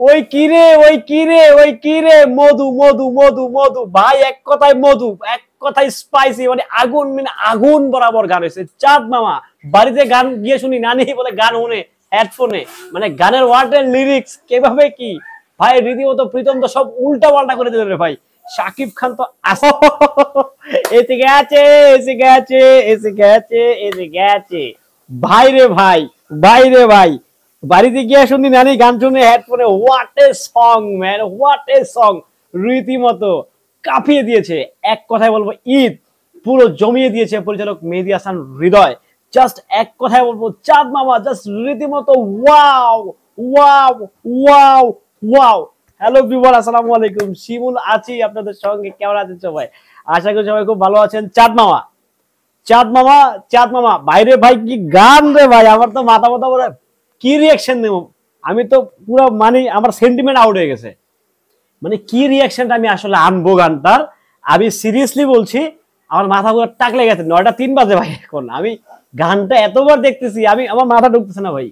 ওই কিরে মধু মধু মধু মধু ভাই, এক কথায় মধু, এক কথায় স্পাইসি, মানে আগুন, মানে আগুন বরাবর গান হয়েছে। চাঁদ মামা বাড়িতে গান গিয়ে শুনি, নানি বলে গান শুনে হেডফোনে, মানে গানের ওয়ার্ডের লিরিক্স কিভাবে কি ভাই, রীতিমতো প্রীতম তো সব উল্টা পাল্টা করে দিল রে ভাই। শাকিব খান তো এসে গেছে এসে গেছে এসে গেছে এসে গেছে ভাই রে ভাই, ভাই রে ভাই, বাড়িতে গিয়ে শুনি নানি গান শুনে হেডফোনে, what a song man, what a song, রীতিমতো কাঁপিয়ে দিয়েছে। এক কথায় বলবো ঈদ পুরো জমিয়ে দিয়েছে পরিচালক মেহেদী হাসান হৃদয়। জাস্ট এক কথায় বলবো চাঁদ মামা জাস্ট রীতিমতো wow wow wow wow. Hello viewer, আসসালামু আলাইকুম, শিমুল আছি আপনাদের সঙ্গে। কেমন আছেন সবাই? আশা করি সবাই খুব ভালো আছেন। চাঁদ মামা, চাঁদ মামা, চাঁদ মামা, বাইরে ভাই কি গান রে ভাই, আমার তো মাথা মাথা বলে কি রিয়াকশন দেব আমি, তো পুরো মানে আমার সেন্টিমেন্ট আউট হয়ে গেছে। মানে কি রিয়াকশনটা আমি আসলে আনবো গানটার, আমি সিরিয়াসলি বলছি, আমার মাথা পুরো টাকলে গেছে। 9টা 3 বাজে ভাই, এখন আমি গানটা এতবার দেখতেছি, আমি আমার মাথা ঢুকতেছে না ভাই।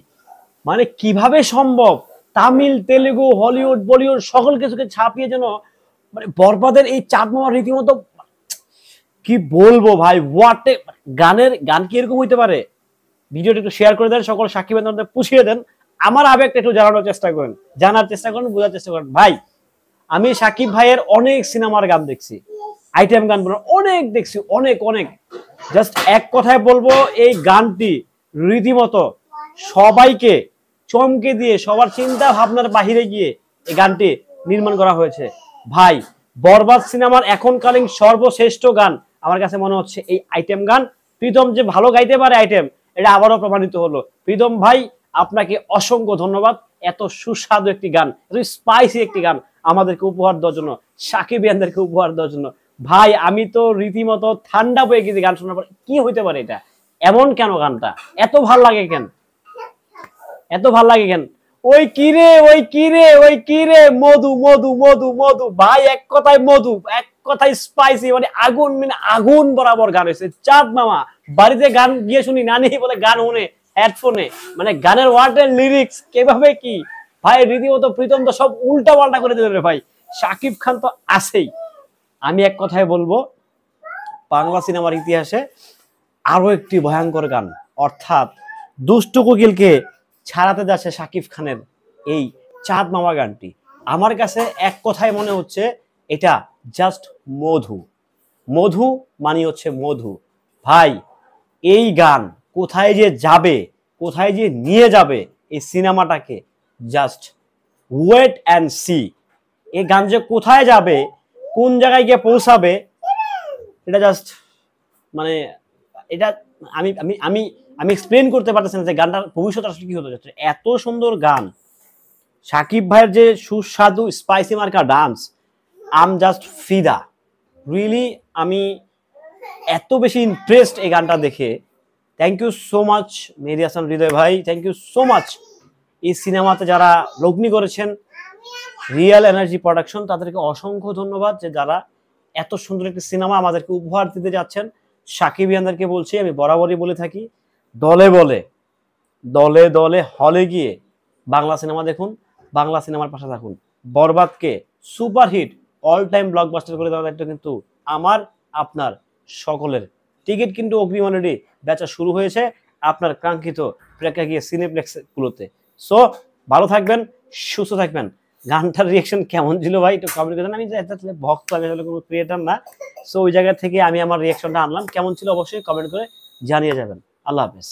মানে কিভাবে সম্ভব তামিল, তেলেগু, হলিউড, বলিউড সকল কিছুকে ছাপিয়ে যেন মানে বরবাদের এই চাঁদ মামা রীতিমতো, কি বলবো ভাই, হোয়াট এ গান কি এরকম হইতে পারে? ভিডিওটা একটু শেয়ার করে দেন, সকল সাকিব বান্ধবদের পুষিয়ে দেন, আমার আবেগটা একটু জানানোর চেষ্টা করেন, জানার চেষ্টা করেন, বোঝার চেষ্টা করেন। ভাই আমি সাকিব ভাইয়ের অনেক সিনেমার গান দেখছি, আইটেম গান অনেক দেখছি, অনেক অনেক। জাস্ট এক কথায় বলবো, এই গানটি রীতিমতো সবাইকে চমকে দিয়ে সবার চিন্তা ভাবনার বাহিরে গিয়ে এই গানটি নির্মাণ করা হয়েছে। ভাই বরবাদ সিনেমার এখনকালীন সর্বশ্রেষ্ঠ গান আমার কাছে মনে হচ্ছে এই আইটেম গান। প্রীতম যে ভালো গাইতে পারে আইটেম, এটা আবারও প্রমাণিত হলো। প্রীতম ভাই আপনাকে অসংখ্য ধন্যবাদ, এত সুস্বাদু একটি গান, এত স্পাইসি একটি গান আমাদেরকে উপহার দেওয়ার জন্য, সাকিবিয়ানদেরকে উপহার দেওয়ার জন্য। ভাই আমি তো রীতিমতো ঠান্ডা পেয়ে গেছি গান শোনার পর। কি হইতে পারে এটা, এমন কেন গানটা এত ভাল লাগে কেন, এত ভাল লাগে কেন? ওই কিরে মধু মধু মধু মধু ভাই, এক কথায় মধু, এক কথায় স্পাইসি, মানে আগুন, মানে আগুন বরাবর গান হয়েছে। চাঁদ মামা বাড়িতে গান গিয়ে শুনি, নানি বলে গান শুনে হেডফোনে, মানে গানের ওয়ার্ডের লিরিক্স কিভাবে কি ভাই, রীতিমতো প্রীতম তো সব উল্টা পাল্টা করে দিল রে ভাই। শাকিব খান তো আছেই। আমি এক কথায় বলবো, বাংলা সিনেমার ইতিহাসে আরো একটি ভয়ঙ্কর গান, অর্থাৎ দুষ্টু কোকিলকে ছাড়াতে যাচ্ছে শাকিব খানের এই চাঁদ মামা গানটি। আমার কাছে এক কথায় মনে হচ্ছে এটা জাস্ট মধু, মধু মানে হচ্ছে মধু। ভাই এই গান কোথায় যে যাবে, কোথায় যে নিয়ে যাবে এই সিনেমাটাকে, জাস্ট ওয়েট অ্যান্ড সি। এই গান যে কোথায় যাবে, কোন জায়গায় গিয়ে পৌঁছাবে, এটা জাস্ট মানে এটা আমি আমি আমি আমি এক্সপ্লেন করতে পারতেছি না যে গানটার ভবিষ্যৎ আসলে কি হতে যাচ্ছে। এত সুন্দর গান, সাকিব ভাইয়ের যে সুস্বাদু স্পাইসি মার্কা ডান্স, আম জাস্ট ফিদা, রিয়েলি আমি এত বেশি ইমপ্রেসড এই গানটা দেখে। থ্যাংক ইউ সো মাচ মেহেদী হাসান হৃদয় ভাই, থ্যাংক ইউ সো মাচ। এই সিনেমাতে যারা লগ্নি করেছেন, রিয়েল এনার্জি প্রোডাকশন, তাদেরকে অসংখ্য ধন্যবাদ যে যারা এত সুন্দর একটি সিনেমা আমাদেরকে উপহার দিতে যাচ্ছেন। সাকিবিয়ানদেরকে বলছি, আমি বরাবরই বলে থাকি, দলে বলে দলে দলে হলে গিয়ে বাংলা সিনেমা দেখুন, বাংলা সিনেমার পাশে থাকুন। বরবাদকে সুপারহিট অল টাইম ব্লকবাস্টার করে দেওয়ার দায়িত্ব কিন্তু আমার, আপনার, সকলের। টিকিট কিন্তু অগ্রিম অলরেডি বেচা শুরু হয়েছে আপনার কাঙ্ক্ষিত প্রেক্ষাগৃহ সিনেপ্লেক্সগুলোতে। সো ভালো থাকবেন, সুস্থ থাকবেন। গানটার রিয়াকশন কেমন ছিল ভাই একটু কমেন্ট করেন। আমি ভক্ত, আমি আসলে কোনো ক্রিয়েটার না, সো ওই জায়গা থেকে আমি আমার রিয়াকশনটা আনলাম। কেমন ছিল অবশ্যই কমেন্ট করে জানিয়ে যাবেন। আল্লাহ হাফেজ।